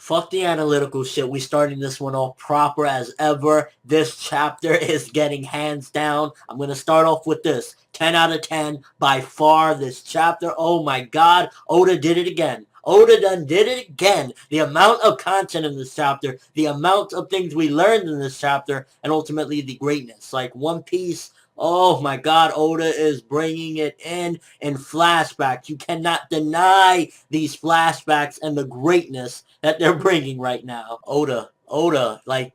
Fuck the analytical shit. We starting this one off proper as ever. This chapter is getting hands down. I'm going to start off with this. 10 out of 10 by far. This chapter. Oh my god. Oda did it again. Oda done did it again. The amount of content in this chapter. The amount of things we learned in this chapter. And ultimately the greatness. Like One Piece. Oh my god, Oda is bringing it in flashbacks. You cannot deny these flashbacks and the greatness that they're bringing right now. Oda, like,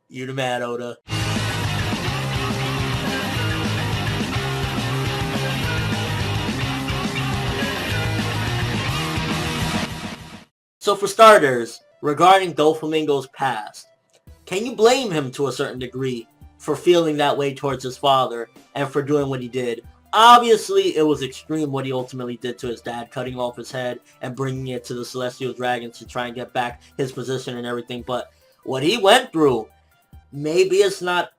you the man, Oda. So for starters, regarding Doflamingo's past, can you blame him to a certain degree for feeling that way towards his father and for doing what he did? Obviously, it was extreme what he ultimately did to his dad, cutting off his head and bringing it to the Celestial Dragons to try and get back his position and everything. But what he went through, maybe it's not...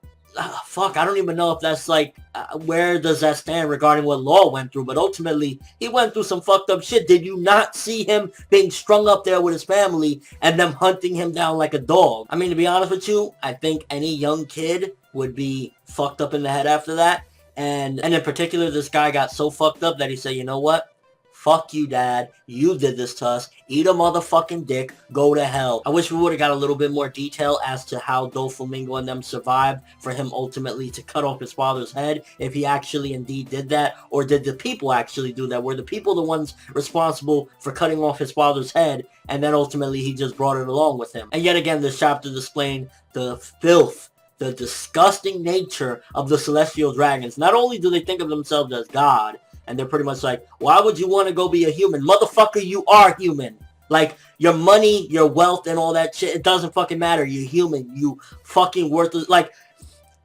fuck, I don't even know if that's like... where does that stand regarding what Law went through? But ultimately, he went through some fucked up shit. Did you not see him being strung up there with his family and them hunting him down like a dog? I mean, to be honest with you, I think any young kid would be fucked up in the head after that. And in particular, this guy got so fucked up that he said, you know what? Fuck you, Dad. You did this to us. Eat a motherfucking dick. Go to hell. I wish we would have got a little bit more detail as to how Doflamingo and them survived for him ultimately to cut off his father's head, if he actually indeed did that, or did the people actually do that? Were the people the ones responsible for cutting off his father's head, and then ultimately he just brought it along with him? And yet again, this chapter displaying the filth, the disgusting nature of the Celestial Dragons. Not only do they think of themselves as God, and they're pretty much like, why would you want to go be a human? Motherfucker, you are human. Like, your money, your wealth, and all that shit, it doesn't fucking matter. You're human. You fucking worthless. Like,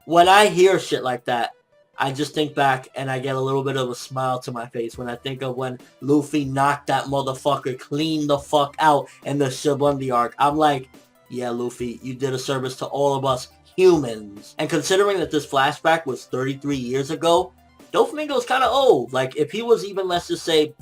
when I hear shit like that, I just think back and I get a little bit of a smile to my face when I think of when Luffy knocked that motherfucker clean the fuck out in the Shibundi arc. I'm like, yeah, Luffy, you did a service to all of us humans. And considering that this flashback was 33 years ago, Doflamingo's kind of old. Like, if he was even, let's just say,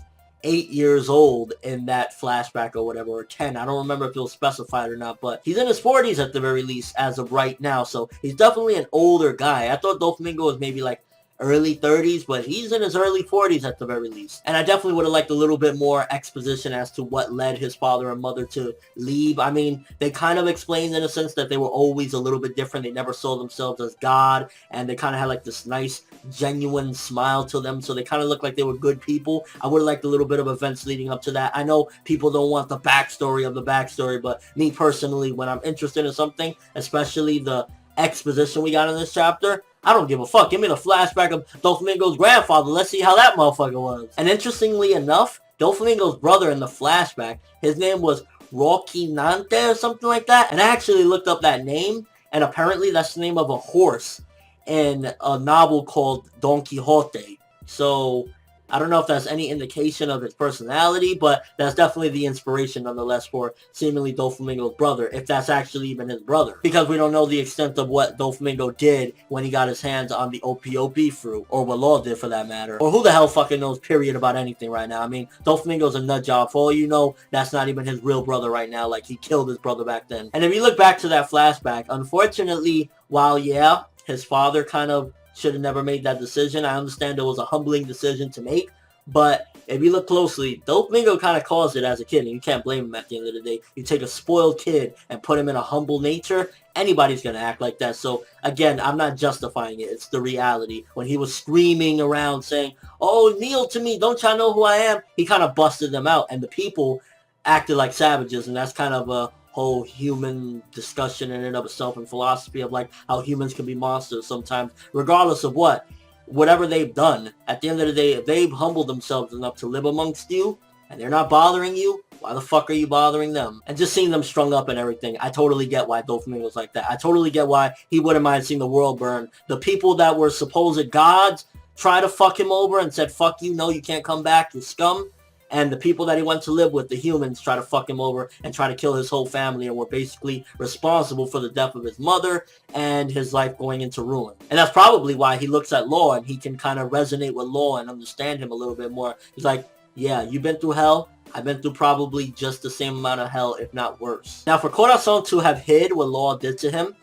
8 years old in that flashback or whatever, or 10. I don't remember if it was specified or not, but he's in his 40s at the very least as of right now, so he's definitely an older guy. I thought Doflamingo was maybe like early 30s, but he's in his early 40s at the very least. And I definitely would have liked a little bit more exposition as to what led his father and mother to leave. I mean, they kind of explained in a sense that they were always a little bit different. They never saw themselves as God, and they kind of had like this nice, genuine smile to them, so they kind of looked like they were good people. I would have liked a little bit of events leading up to that. I know people don't want the backstory of the backstory, but me personally, when I'm interested in something, especially the exposition we got in this chapter, I don't give a fuck. Give me the flashback of Doflamingo's grandfather. Let's see how that motherfucker was. And interestingly enough, Doflamingo's brother in the flashback, his name was Rocinante or something like that. And I actually looked up that name, and apparently that's the name of a horse in a novel called Don Quixote. So I don't know if that's any indication of his personality, but that's definitely the inspiration nonetheless for seemingly Doflamingo's brother, if that's actually even his brother. Because we don't know the extent of what Doflamingo did when he got his hands on the OPOP fruit, or what Law did for that matter, or who the hell fucking knows period about anything right now. I mean, Doflamingo's a nut job. For all you know, that's not even his real brother right now. Like, he killed his brother back then. And if you look back to that flashback, unfortunately, while yeah, his father kind of should have never made that decision. I understand it was a humbling decision to make, but if you look closely, Doflamingo kind of caused it as a kid, and you can't blame him at the end of the day. You take a spoiled kid and put him in a humble nature, anybody's going to act like that. So, again, I'm not justifying it. It's the reality. When he was screaming around saying, oh, kneel to me, don't y'all know who I am? He kind of busted them out, and the people acted like savages, and that's kind of a whole human discussion in and of itself, and philosophy of like how humans can be monsters sometimes, regardless of whatever they've done. At the end of the day, if they've humbled themselves enough to live amongst you and they're not bothering you, why the fuck are you bothering them? And just seeing them strung up and everything, I totally get why Doflamingo's like that. I totally get why he wouldn't mind seeing the world burn. The people that were supposed gods try to fuck him over and said, fuck you, no, you can't come back, you scum. And the people that he went to live with, the humans, try to fuck him over and try to kill his whole family, and were basically responsible for the death of his mother and his life going into ruin. And that's probably why he looks at Law and he can kind of resonate with Law and understand him a little bit more. He's like, yeah, you've been through hell. I've been through probably just the same amount of hell, if not worse. Now, for Corazon to have hid what Law did to him,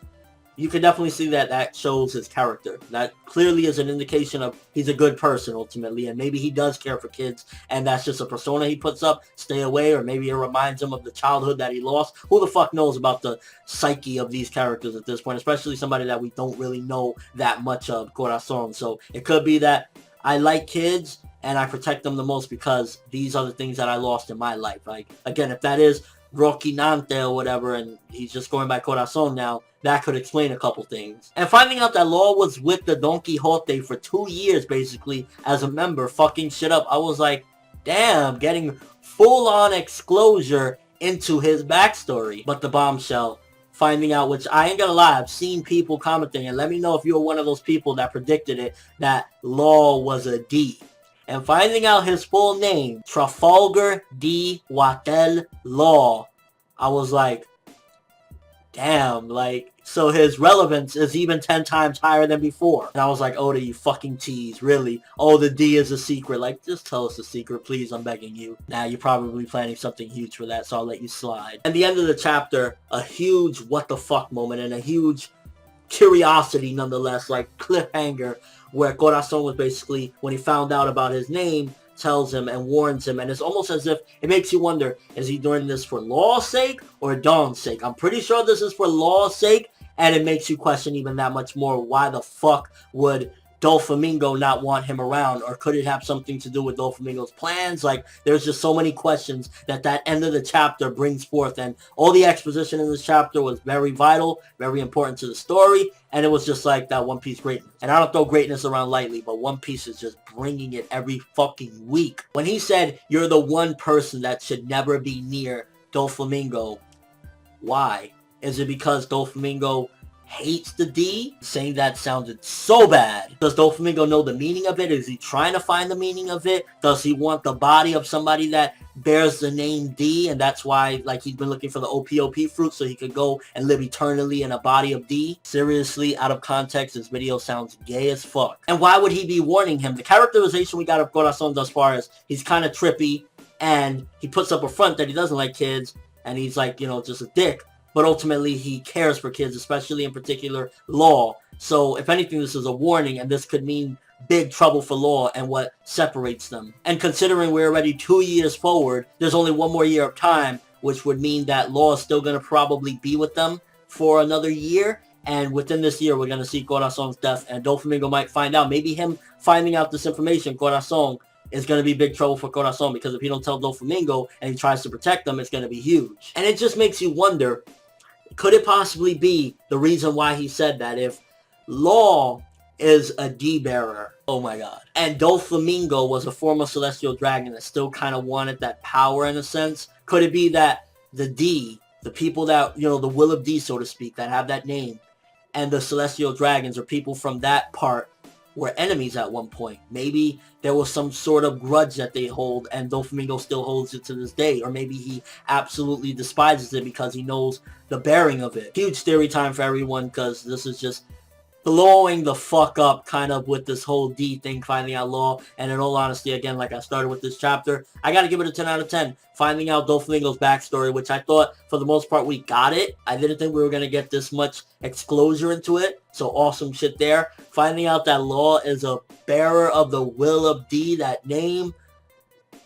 you can definitely see that that shows his character. That clearly is an indication of he's a good person, ultimately, and maybe he does care for kids, and that's just a persona he puts up, stay away, or maybe it reminds him of the childhood that he lost. Who the fuck knows about the psyche of these characters at this point, especially somebody that we don't really know that much of, Corazon. So it could be that I like kids, and I protect them the most because these are the things that I lost in my life. Like, again, if that is Roquinante or whatever, and he's just going by Corazon now, that could explain a couple things. And finding out that Law was with the Don Quixote for 2 years, basically, as a member, fucking shit up, I was like, damn, getting full-on exposure into his backstory. But the bombshell, finding out, which I ain't gonna lie, I've seen people commenting, and let me know if you're one of those people that predicted it, that Law was a D. And finding out his full name, Trafalgar D. Watel Law, I was like, damn, like, so his relevance is even 10 times higher than before. And I was like, Oda, you fucking tease, really? Oh, the D is a secret. Like, just tell us the secret, please, I'm begging you. Now, you're probably planning something huge for that, so I'll let you slide. At the end of the chapter, a huge what the fuck moment and a huge curiosity, nonetheless, like cliffhanger, where Corazon was basically, when he found out about his name, tells him and warns him, and it's almost as if it makes you wonder, is he doing this for Law's sake or Dawn's sake? I'm pretty sure this is for Law's sake, and it makes you question even that much more, why the fuck would Doflamingo not want him around, or could it have something to do with Doflamingo's plans? Like, there's just so many questions that end of the chapter brings forth, and all the exposition in this chapter was very vital, very important to the story, and it was just like that One Piece greatness. And I don't throw greatness around lightly, but One Piece is just bringing it every fucking week. When he said, you're the one person that should never be near Doflamingo, why? Is it because Doflamingo hates the D? Saying that sounded so bad. Does Doflamingo know the meaning of it? Is he trying to find the meaning of it? Does he want the body of somebody that bears the name D, and that's why, like, he's been looking for the OPOP fruit so he could go and live eternally in a body of D? Seriously, out of context, this video sounds gay as fuck. And why would he be warning him? The characterization we got of Corazon thus far is he's kind of trippy, and he puts up a front that he doesn't like kids, and he's like, you know, just a dick. But ultimately, he cares for kids, especially in particular Law. So, if anything, this is a warning, and this could mean big trouble for Law and what separates them. And considering we're already 2 years forward, there's only one more year of time, which would mean that Law is still going to probably be with them for another year. And within this year, we're going to see Corazon's death, and Doflamingo might find out. Maybe him finding out this information, Corazon, is going to be big trouble for Corazon, because if he don't tell Doflamingo and he tries to protect them, it's going to be huge. And it just makes you wonder, could it possibly be the reason why he said that? If Law is a D-bearer, oh my god, and Doflamingo was a former celestial dragon that still kind of wanted that power in a sense, could it be that the D, the people that, you know, the will of D, so to speak, that have that name, and the celestial dragons, or people from that part, were enemies at one point? Maybe there was some sort of grudge that they hold, and Doflamingo still holds it to this day. Or maybe he absolutely despises it because he knows the bearing of it. Huge theory time for everyone, because this is just blowing the fuck up kind of with this whole D thing, finding out Law. And in all honesty, again, like I started with this chapter, I gotta give it a 10 out of 10. Finding out Doflamingo's backstory, which I thought for the most part we got it. I didn't think we were gonna get this much exposure into it. So awesome shit there. Finding out that Law is a bearer of the will of D, that name,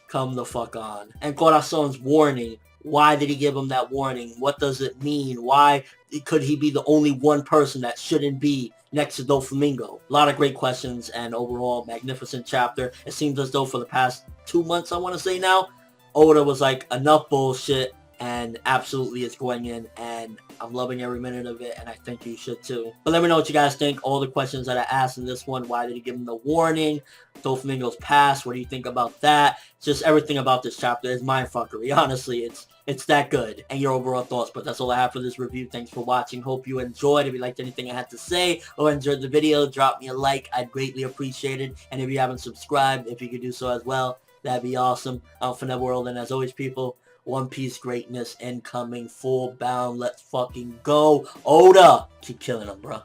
come the fuck on. And Corazon's warning. Why did he give him that warning? What does it mean? Why could he be the only one person that shouldn't be next to Doflamingo? A lot of great questions, and overall magnificent chapter. It seems as though for the past 2 months, I want to say now, Oda was like, enough bullshit, and absolutely it's going in, and I'm loving every minute of it, and I think you should too. But let me know what you guys think. All the questions that I asked in this one. Why did he give him the warning? Doflamingo's past. What do you think about that? Just everything about this chapter is mindfuckery. Honestly, it's that good. And your overall thoughts. But that's all I have for this review. Thanks for watching. Hope you enjoyed. If you liked anything I had to say or enjoyed the video, drop me a like. I'd greatly appreciate it. And if you haven't subscribed, if you could do so as well, that'd be awesome. I'm ForneverWorld, and as always, people, One Piece greatness incoming, full bound. Let's fucking go. Oda, keep killing them, bro.